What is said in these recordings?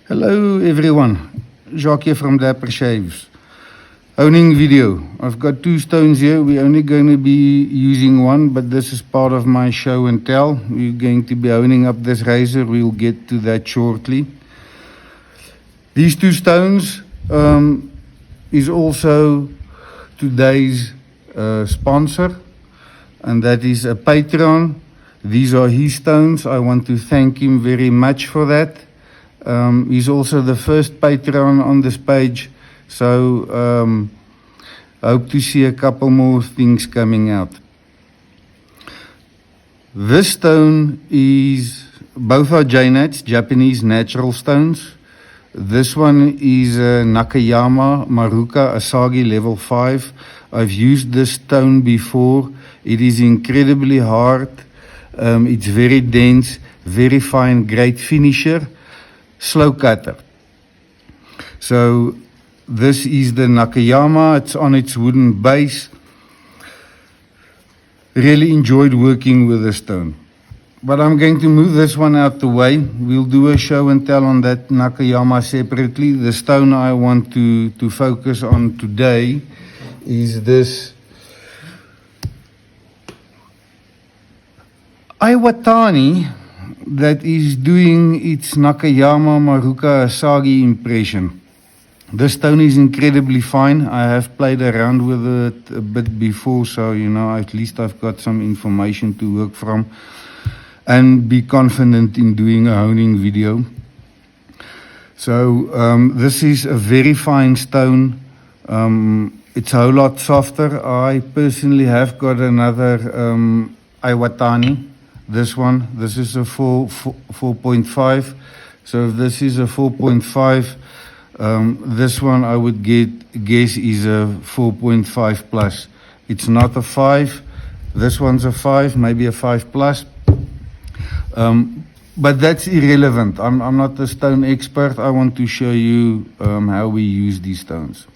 Hello everyone, Jacques here from Dapper Shaves. Honing video. I've got two stones here. We're only going to be using one, but this is part of my show and tell. We're going to be honing up this razor. We'll get to that shortly. These two stones is also today's sponsor, and that is a patron. These are his stones. I want to thank him very much for that. He's also the first patron on this page, so hope to see a couple more things coming out. This stone is, both are JNATs, Japanese natural stones. This one is Nakayama Asagi level 5. I've used this stone before. It is incredibly hard. It's very dense, very fine, great finisher. Slow cutter. So this is the Nakayama. It's on its wooden base. Really enjoyed working with the stone. But I'm going to move this one out the way. We'll do a show and tell on that Nakayama separately. The stone I want to focus on today is this Aiiwatani that is doing its Nakayama Asagi impression. This stone is incredibly fine. I have played around with it a bit before, so at least I've got some information to work from and be confident in doing a honing video. So this is a very fine stone. It's a whole lot softer. I personally have got another Aiiwatani. This is a 4.5. So if this is a 4.5, this one I would guess is a 4.5 plus. It's not a 5. This one's a 5, maybe a 5 plus. But that's irrelevant. I'm not a stone expert. I want to show you how we use these stones.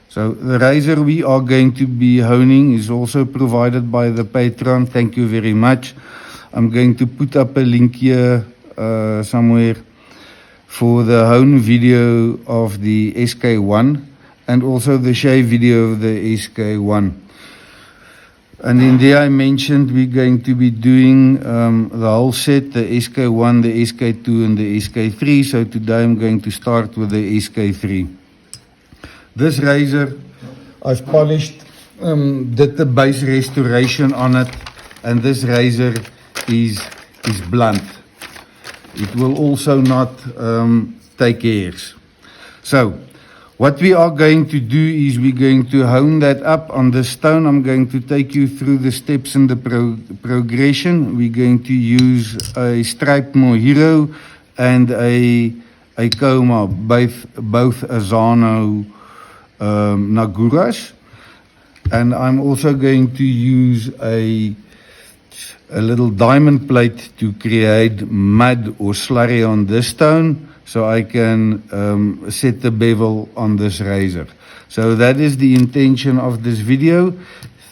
So the razor we are going to be honing is also provided by the patron. Thank you very much. I'm going to put up a link here somewhere for the hone video of the SK1 and also the shave video of the SK1. And in there I mentioned we're going to be doing the whole set, the SK1, the SK2 and the SK3. So today I'm going to start with the SK3. This razor I've polished, did the base restoration on it, and this razor is blunt. It will also not take hairs. So what we are going to do is we're going to hone that up on the stone. I'm going to take you through the steps in the progression. We're going to use a striped Mejiro and a Koma, both Asano Naguras. And I'm also going to use a little diamond plate to create mud or slurry on this stone, so I can set the bevel on this razor. So that is the intention of this video.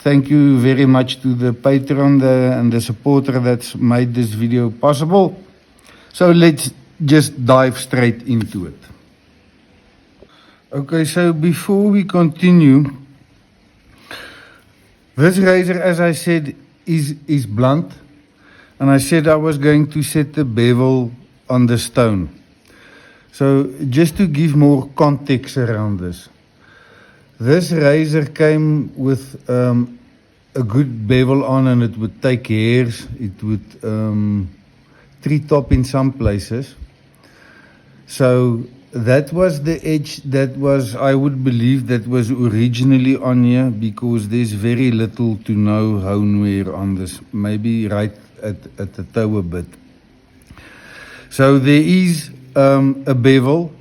Thank you very much to the patron and the supporter that's made this video possible. So let's just dive straight into it. Okay, so before we continue, this razor, as I said, is blunt, and I said I was going to set the bevel on the stone. So just to give more context around this razor came with a good bevel on, and it would take hairs. It would tree top in some places. So that was the edge that was, I would believe, that was originally on here, because there's very little to no hone wear on this, maybe right at the toe a bit. So there is a bevel,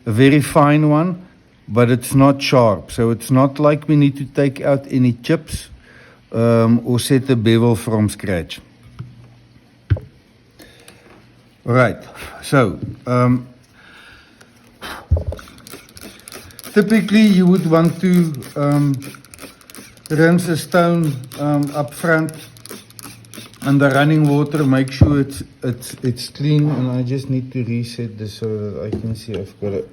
a very fine one, but it's not sharp. So it's not like we need to take out any chips or set the bevel from scratch. All right, so typically you would want to rinse a stone up front And the running water, make sure it's clean, and I just need to reset this so that I can see I've got it.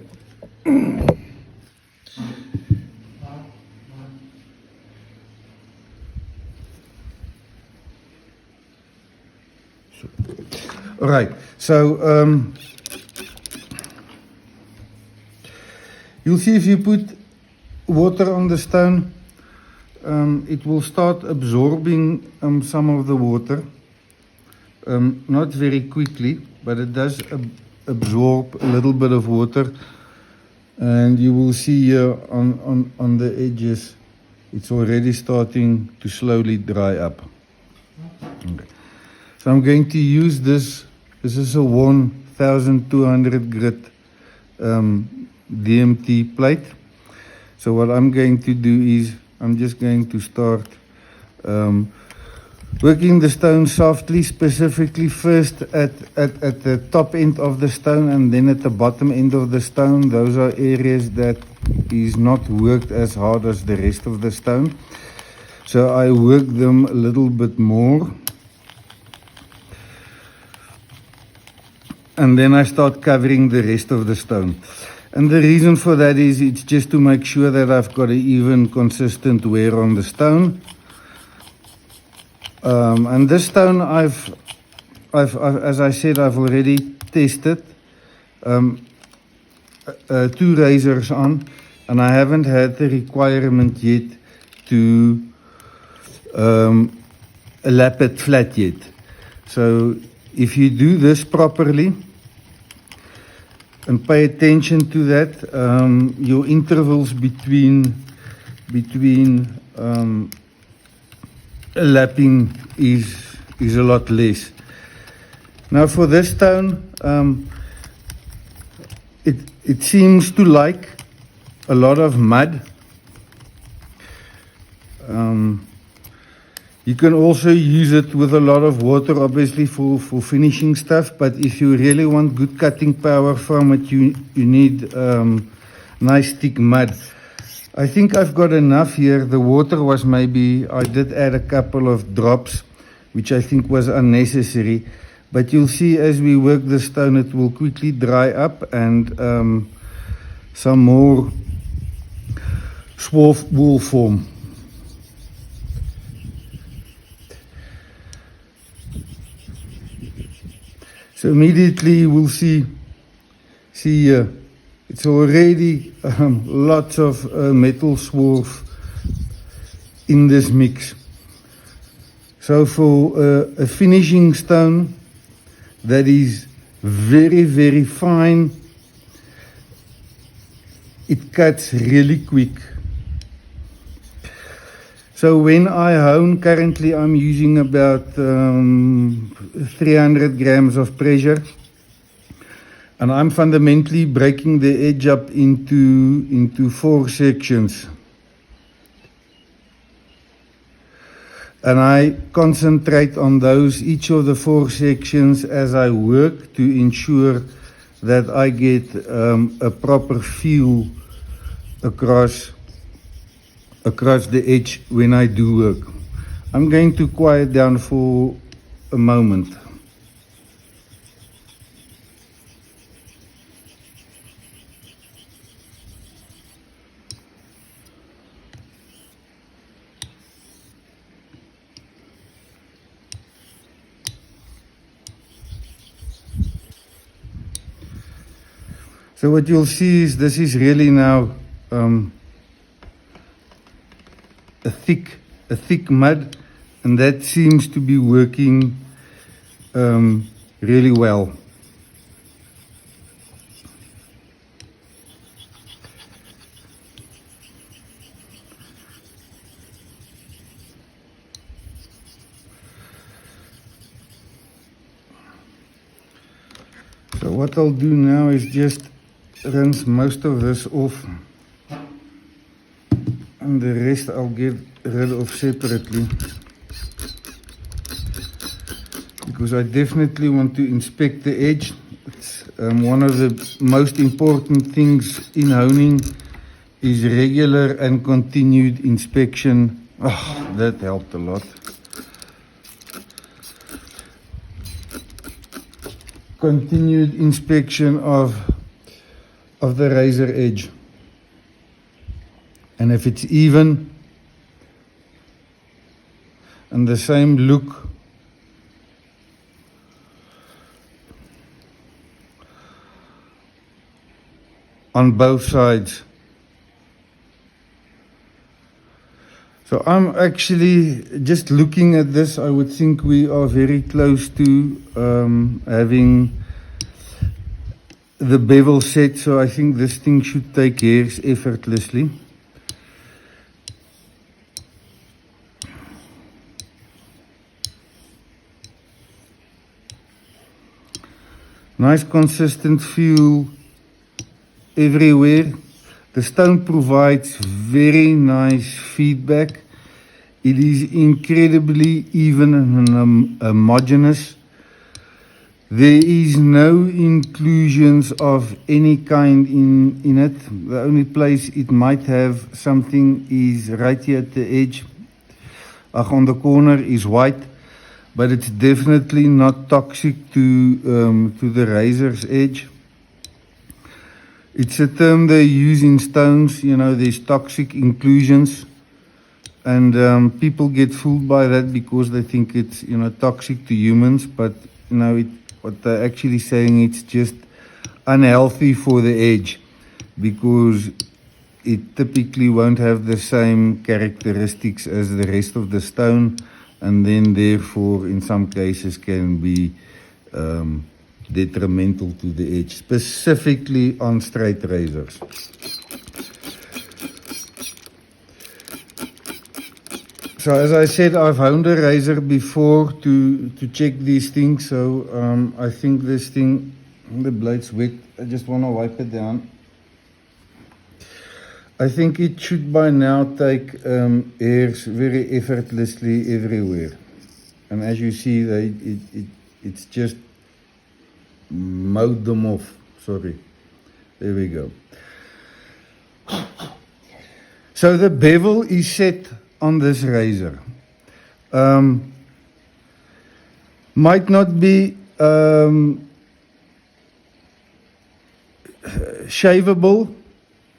All right, so you'll see if you put water on the stone, it will start absorbing some of the water, not very quickly, but it does absorb a little bit of water, and you will see here on the edges, it's already starting to slowly dry up. Okay. So I'm going to use this. This is a 1200 grit DMT plate. So what I'm going to do is I'm just going to start working the stone softly, specifically first at the top end of the stone and then at the bottom end of the stone. Those are areas that is not worked as hard as the rest of the stone. So I work them a little bit more. And then I start covering the rest of the stone. And the reason for that is it's just to make sure that I've got an even, consistent wear on the stone. And this stone, I've as I said, I've already tested 2 razors on, and I haven't had the requirement yet to lap it flat yet. So if you do this properly, and pay attention to that, your intervals between lapping is a lot less. Now for this stone, it seems to like a lot of mud. You can also use it with a lot of water, obviously, for finishing stuff. But if you really want good cutting power from it, you need nice thick mud. I think I've got enough here. The water was maybe, I did add a couple of drops, which I think was unnecessary. But you'll see as we work the stone, it will quickly dry up, and some more swarf will form. So immediately we'll see here, it's already lots of metal swarf in this mix. So for a finishing stone that is very, very fine, it cuts really quick. So when I hone, currently I'm using about 300 grams of pressure, and I'm fundamentally breaking the edge up into 4 sections. And I concentrate on those, each of the 4 sections as I work, to ensure that I get a proper feel across the edge when I do work. I'm going to quiet down for a moment. So what you'll see is this is really now a thick mud, and that seems to be working really well. So what I'll do now is just rinse most of this off, and the rest I'll get rid of separately, because I definitely want to inspect the edge. It's one of the most important things in honing is regular and continued inspection. Oh, that helped a lot. continued inspection of the razor edge. And if it's even and the same look on both sides. So I'm actually just looking at this, I would think we are very close to having the bevel set, so I think this thing should take hairs effortlessly. Nice consistent feel everywhere. The stone provides very nice feedback. It is incredibly even and homogeneous. There is no inclusions of any kind in it. The only place it might have something is right here at the edge. On the corner is white, but it's definitely not toxic to the razor's edge. It's a term they use in stones, you know, there's toxic inclusions, and people get fooled by that because they think it's, you know, toxic to humans, but, you know, what they're actually saying, it's just unhealthy for the edge because it typically won't have the same characteristics as the rest of the stone, and then therefore in some cases can be detrimental to the edge, specifically on straight razors. So as I said, I've honed a razor before to check these things, so I think this thing, the blade's wet, I just want to wipe it down. I think it should by now take hairs very effortlessly everywhere, and as you see, it's just mowed them off. Sorry, there we go. So the bevel is set on this razor. Might not be shaveable,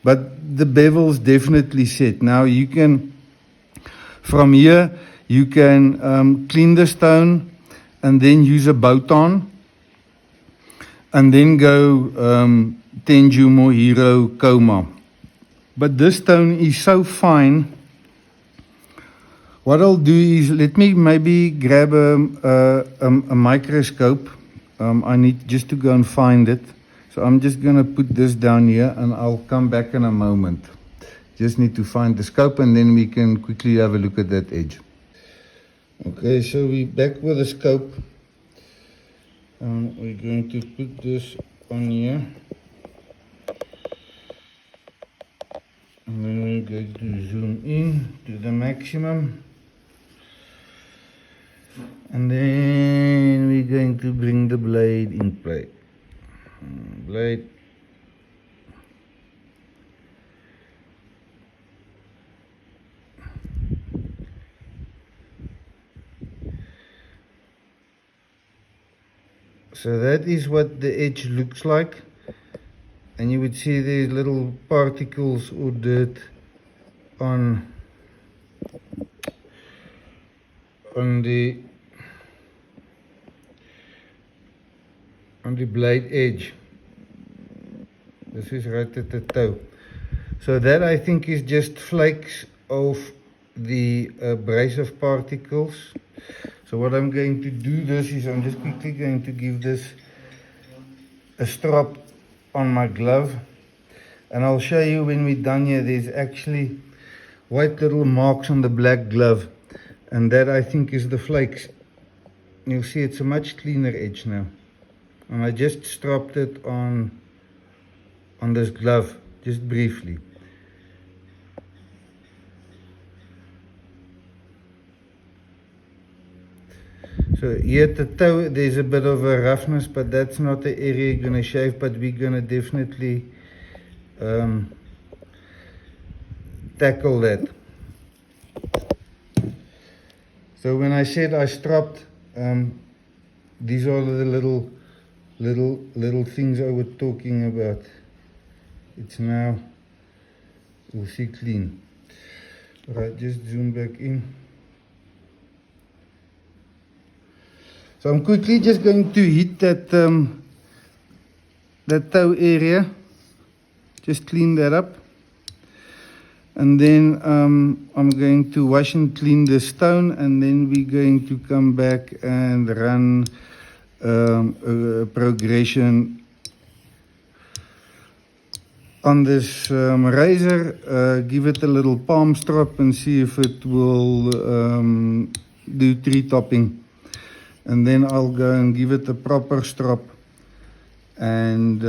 but the bevel's definitely set. Now you can, from here, you can clean the stone and then use a boton and then go Tenju, Mejiro, Koma. But this stone is so fine. What I'll do is, let me maybe grab a microscope. I need just to go and find it. So I'm just going to put this down here and I'll come back in a moment. Just need to find the scope and then we can quickly have a look at that edge. Okay, so we're back with the scope. We're going to put this on here. And then we're going to zoom in to the maximum. And then we're going to bring the blade in play. Blade. So that is what the edge looks like, and you would see these little particles or dirt on the blade edge. This is right at the toe. So that I think is just flakes of the abrasive particles. So what I'm going to do this is I'm just quickly going to give this a strap on my glove, and I'll show you when we're done here. There's actually white little marks on the black glove, and that I think is the flakes. You'll see it's a much cleaner edge now, and I just strapped it on this glove just briefly. So here at the toe there's a bit of a roughness, but that's not the area you're going to shave, but we're going to definitely tackle that. So when I said I strapped, these are the little little things I was talking about. It's now, you'll see, clean. Right, just zoom back in. So I'm quickly just going to hit that that toe area. Just clean that up. And then I'm going to wash and clean the stone, and then we're going to come back and run a progression on this razor. Give it a little palm strop and see if it will do tree topping. And then I'll go and give it a proper strop. And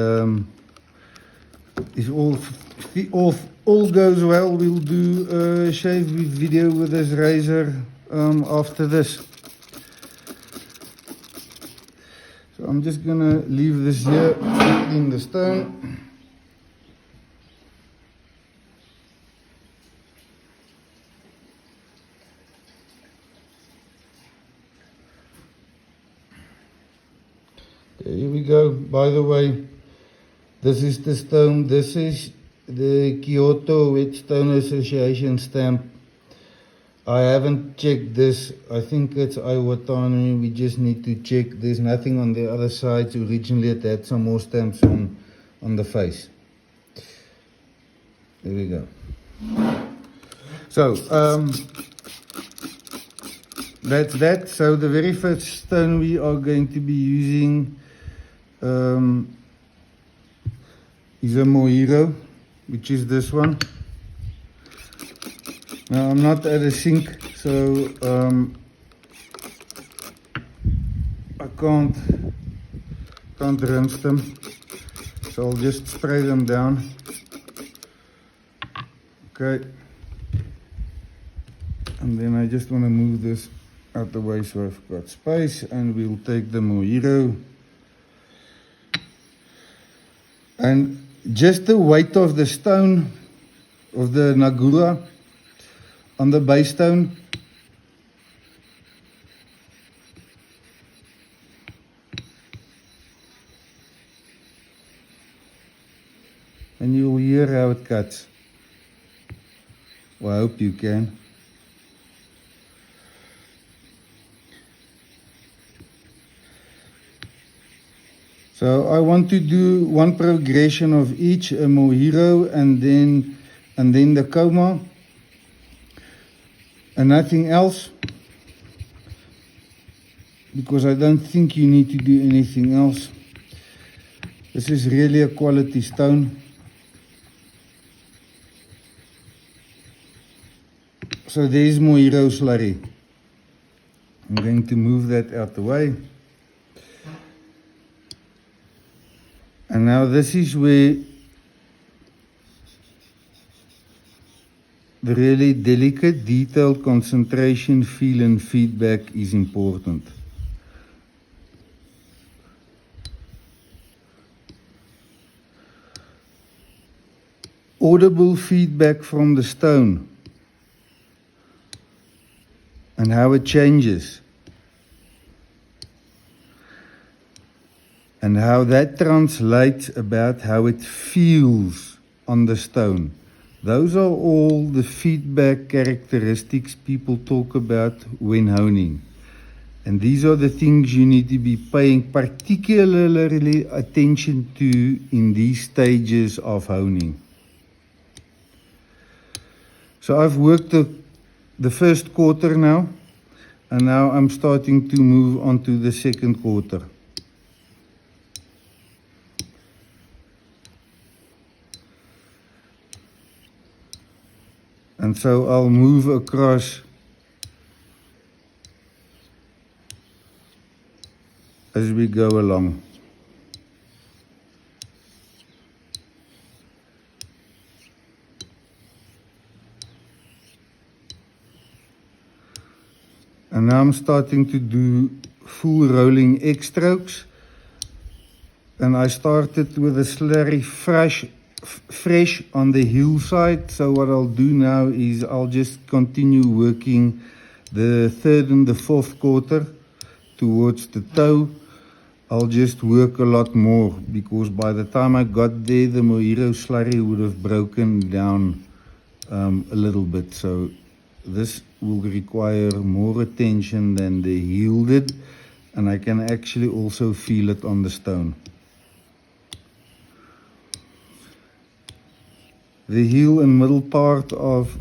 if all goes well, we'll do a shave video with this razor after this. So I'm just gonna leave this here, clean the stone. Okay, here we go. By the way, this is the stone. This is the Kyoto Whetstone Association stamp. I haven't checked this. I think it's Aiiwatani. We just need to check. There's nothing on the other side. Originally it had some more stamps on the face. There we go. So that's that. So the very first stone we are going to be using is a Mejiro, which is this one. Now I'm not at a sink, so I can't rinse them, so I'll just spray them down. Okay, and then I just want to move this out the way so I've got space, and we'll take the Mejiro. And just the weight of the stone, of the Nagura, on the base stone, and you'll hear how it cuts. Well, I hope you can. So I want to do one progression of each, a Mejiro and then the Koma, and nothing else, because I don't think you need to do anything else. This is really a quality stone. So there's Mejiro slurry. I'm going to move that out the way. And now this is where the really delicate, detailed concentration, feel and feedback is important. Audible feedback from the stone and how it changes, and how that translates about how it feels on the stone. Those are all the feedback characteristics people talk about when honing. And these are the things you need to be paying particularly attention to in these stages of honing. So I've worked the first quarter now, and now I'm starting to move on to the second quarter. And so I'll move across as we go along. And now I'm starting to do full rolling X strokes. And I started with a slurry fresh on the hillside. So what I'll do now is I'll just continue working the third and the fourth quarter towards the toe, I'll just work a lot more, because by the time I got there, the Mejiro slurry would have broken down a little bit. So this will require more attention than the heel did, and I can actually also feel it on the stone. The heel and middle part of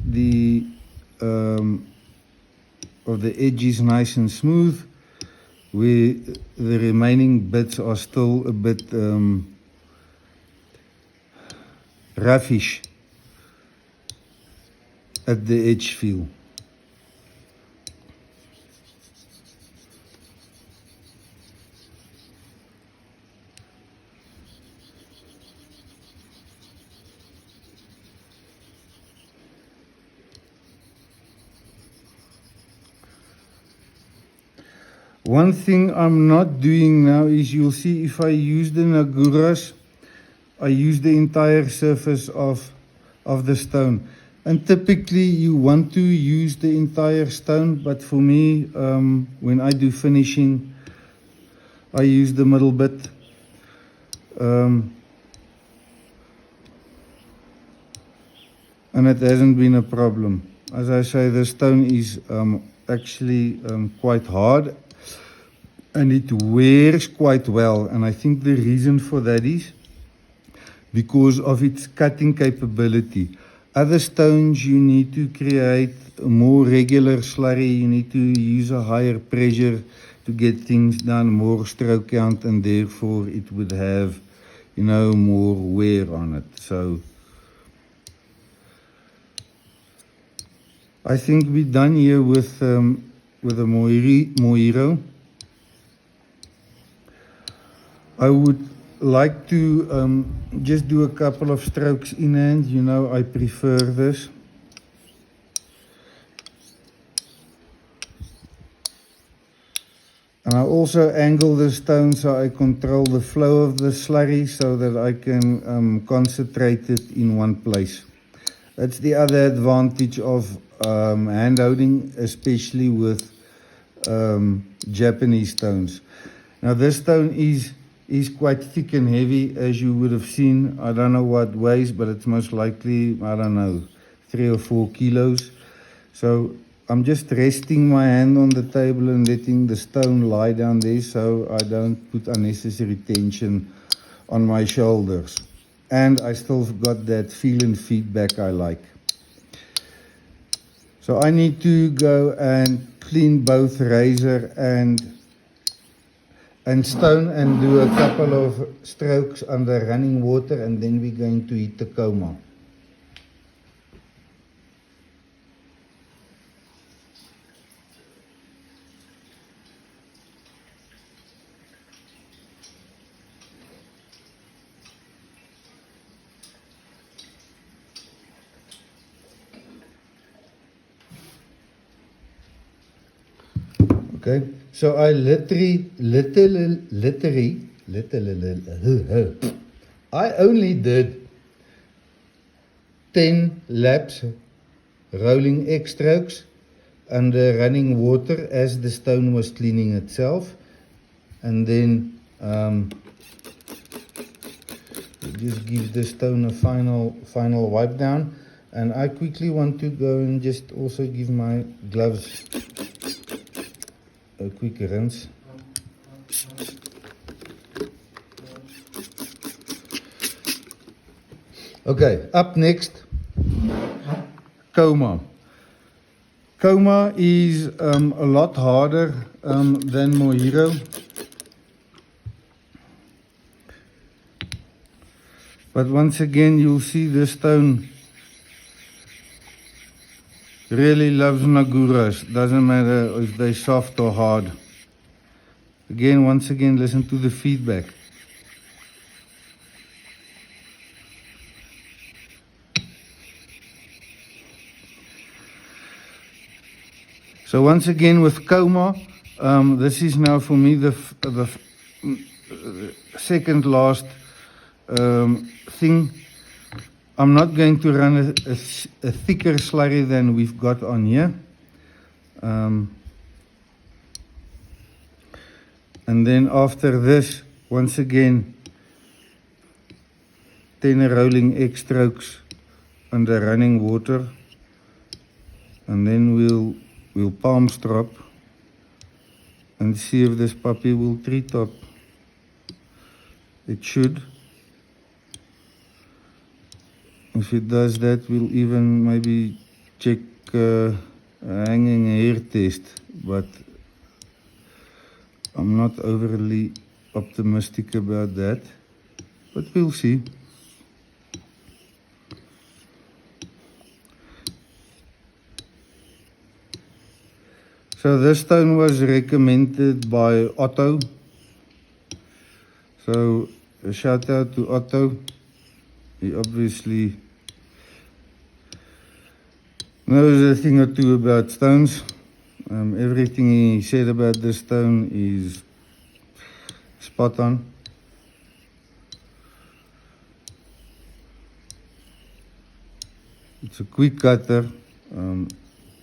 the edge is nice and smooth, where the remaining bits are still a bit roughish at the edge feel. One thing I'm not doing now is, you'll see if I use the Naguras, I use the entire surface of the stone. And typically you want to use the entire stone, but for me, when I do finishing, I use the middle bit. And it hasn't been a problem. As I say, the stone is actually quite hard, and it wears quite well. And I think the reason for that is because of its cutting capability. Other stones, you need to create a more regular slurry, you need to use a higher pressure to get things done, more stroke count, and therefore it would have, you know, more wear on it. So I think we're done here with the Mejiro. I would like to just do a couple of strokes in hand. You know, I prefer this. And I also angle the stone so I control the flow of the slurry so that I can concentrate it in one place. That's the other advantage of hand holding, especially with Japanese stones. Now this stone is quite thick and heavy, as you would have seen. I don't know what weighs, but it's most likely, I don't know, 3 or 4 kilos. So I'm just resting my hand on the table and letting the stone lie down there so I don't put unnecessary tension on my shoulders. And I still got that feel and feedback I like. So I need to go and clean both razor and stone and do a couple of strokes under running water, and then we're going to heat the Koma. Okay, so I I only did 10 laps rolling X strokes under running water as the stone was cleaning itself, and then just give the stone a final wipe down. And I quickly want to go and just also give my gloves a quick rinse. Okay, up next, Koma. Koma is a lot harder than Mejiro. But once again, you'll see this stone really loves Naguras. Doesn't matter if they're soft or hard. Again, once again, listen to the feedback. So once again with Koma, this is now for me the second last thing. I'm not going to run a thicker slurry than we've got on here. And And then after this, once again, 10 rolling egg strokes under running water, and then we'll palm strop and see if this puppy will tree top. It should. If it does that, we'll even maybe check a hanging hair test, but I'm not overly optimistic about that, but we'll see. So this stone was recommended by Otto. So a shout out to Otto. He obviously knows a thing or two about stones. Everything he said about this stone is spot on. It's a quick cutter.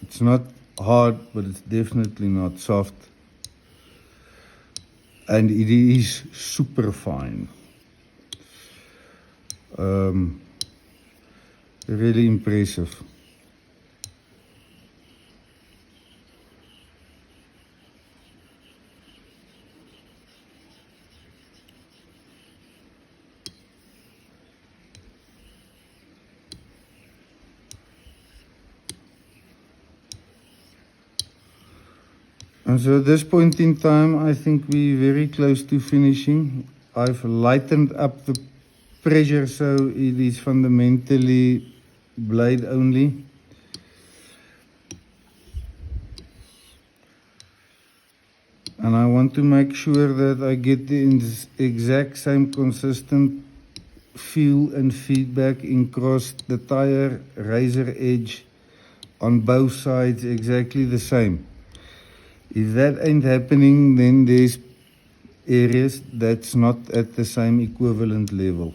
It's not hard, but it's definitely not soft. And it is super fine. Really impressive. And so at this point in time, I think we're very close to finishing. I've lightened up the pressure so it is fundamentally blade only. And I want to make sure that I get the exact same consistent feel and feedback across the tire razor edge on both sides, exactly the same. If that ain't happening, then there's areas that's not at the same equivalent level.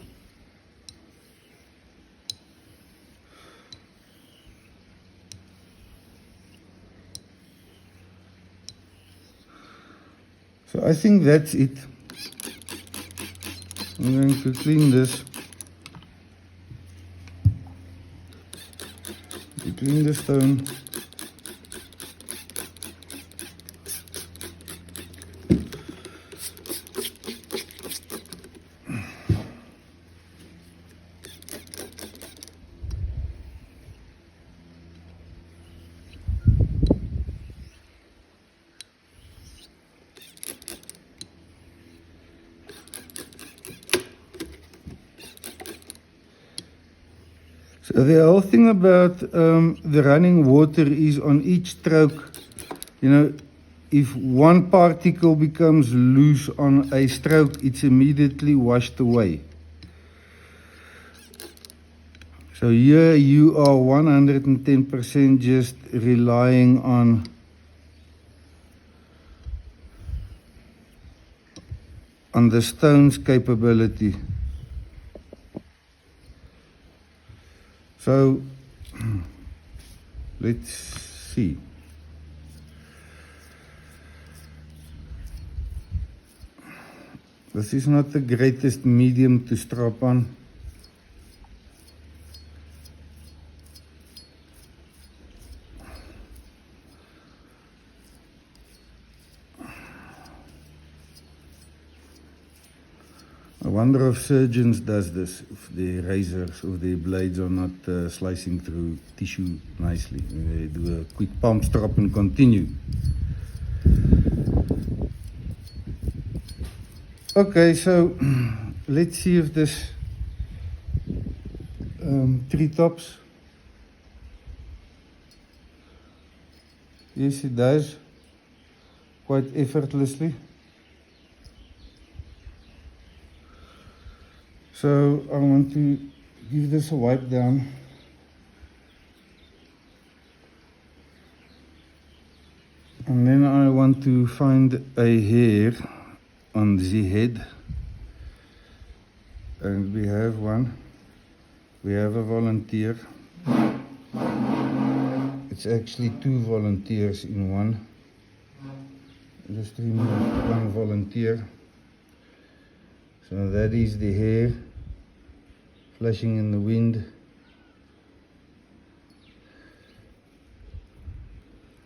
So I think that's it. I'm going to clean this. To clean the stone. So the whole thing about the running water is on each stroke, you know, if one particle becomes loose on a stroke, it's immediately washed away. So here you are 110% just relying on the stone's capability. So let's see. This is not the greatest medium to strap on. I wonder if surgeons does this, if their razors or their blades are not slicing through tissue nicely. They do a quick palm strop and continue. Okay, so let's see if this tree tops. Yes, it does, quite effortlessly. So I want to give this a wipe down. And then I want to find a hair on the head. And we have one. We have a volunteer. It's actually two volunteers in one. just remove one volunteer. So that is the hair flashing in the wind.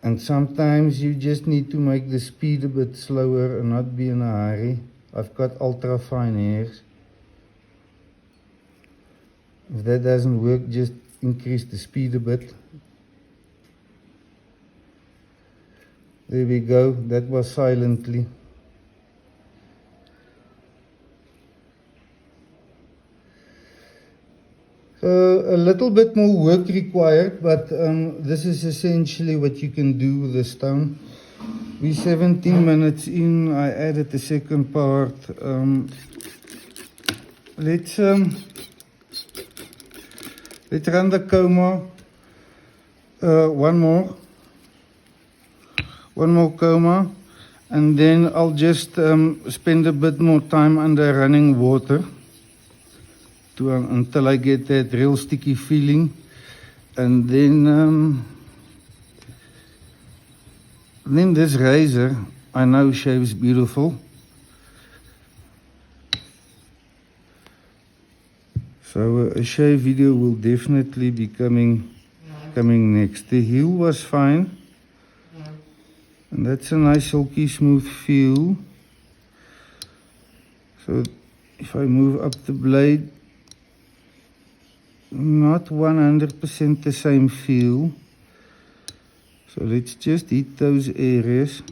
And sometimes you just need to make the speed a bit slower and not be in a hurry. I've got ultra fine hairs. If that doesn't work, just increase the speed a bit. There we go, that was silently. So a little bit more work required, but this is essentially what you can do with the stone. We're 17 minutes in, I added the second part. Let's run the Koma. One more Koma, and then I'll just spend a bit more time under running water until I get that real sticky feeling, and then this razor I know shaves beautiful. So a shave video will definitely be coming next. The heel was fine, and that's a nice silky smooth feel. So if I move up the blade, not 100% the same feel. So let's just hit those areas.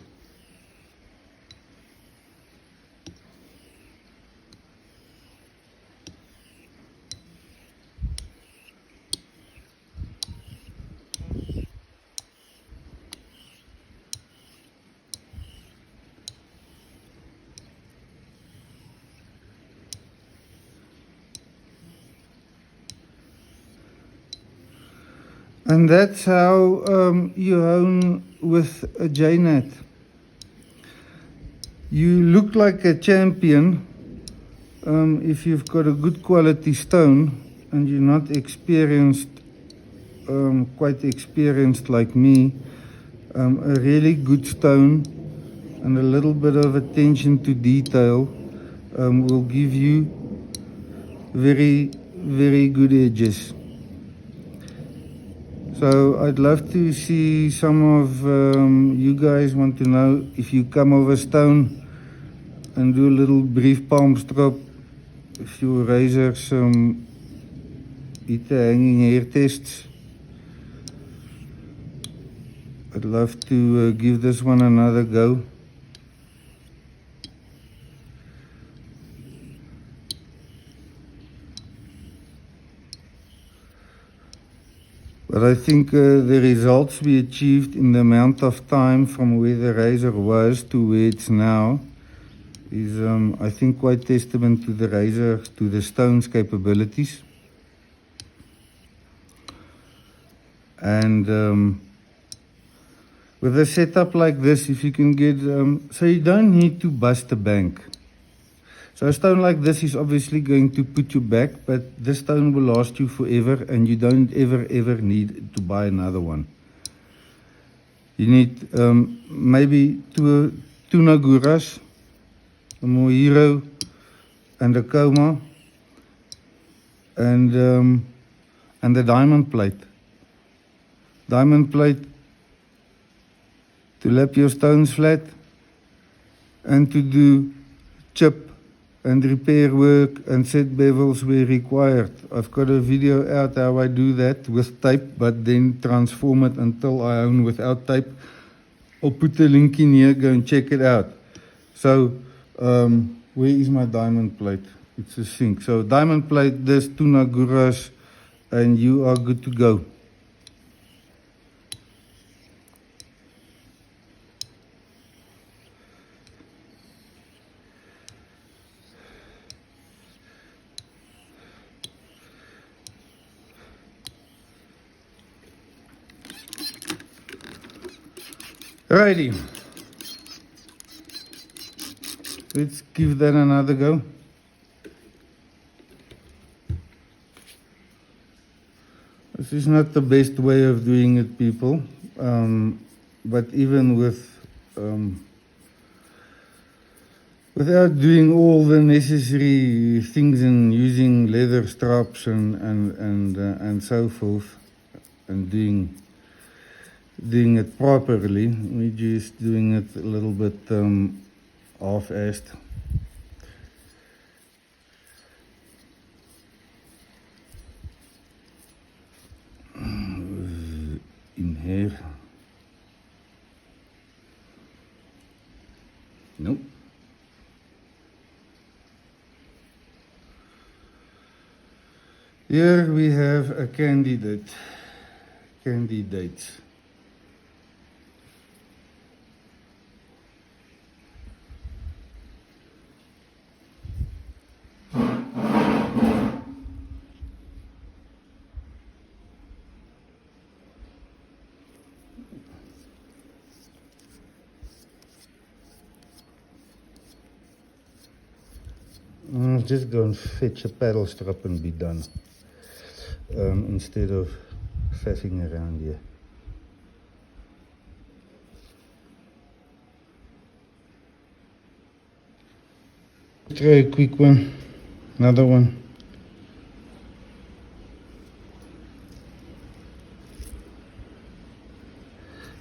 And that's how you hone with a JNAT. You look like a champion if you've got a good quality stone and you're not experienced, quite experienced like me. A really good stone and a little bit of attention to detail will give you very, very good edges. So I'd love to see some of you guys want to know if you come over stone and do a little brief palm stroke, if your razors hit the hanging hair tests. I'd love to give this one another go. But I think the results we achieved in the amount of time from where the razor was to where it's now is, I think, quite testament to the razor, to the stone's capabilities. And with a setup like this, if you can get, so you don't need to bust the bank. So a stone like this is obviously going to put you back, but this stone will last you forever and you don't ever need to buy another one. You need maybe two Naguras, a Mejiro and a Koma, and the diamond plate. Diamond plate to lap your stones flat and to do chip and repair work and set bevels where required. I've got a video out how I do that with tape, but then transform it until I own without tape. I'll put the link in here, go and check it out. So, where is my diamond plate? It's a sink. So diamond plate, this, 2 Naguras, and you are good to go. Righty, let's give that another go. This is not the best way of doing it, people, but even with without doing all the necessary things and using leather straps and so forth, and doing it properly. We're just doing it a little bit half-assed. In here. Nope. Here we have a candidate. Candidates. I'll just go and fetch a paddle strap and be done, instead of faffing around here. Try a quick one, another one.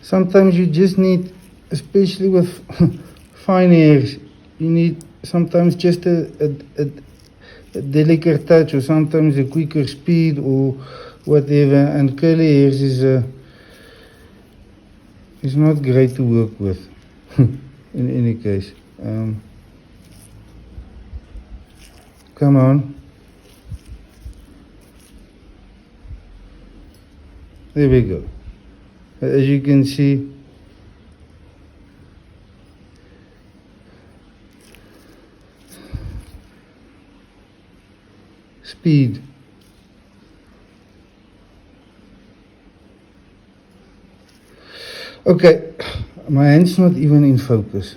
Sometimes you just need, especially with fine hairs, you need sometimes just a delicate touch, or sometimes a quicker speed or whatever, and curly hairs is not great to work with in any case. Come on. There we go. As you can see, speed. Okay, my hand's not even in focus.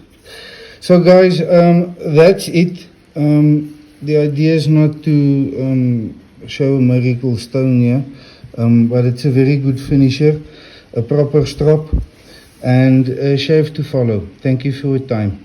So guys, that's it. The idea is not to show a miracle stone here, but it's a very good finisher, a proper strop, and a shave to follow. Thank you for your time.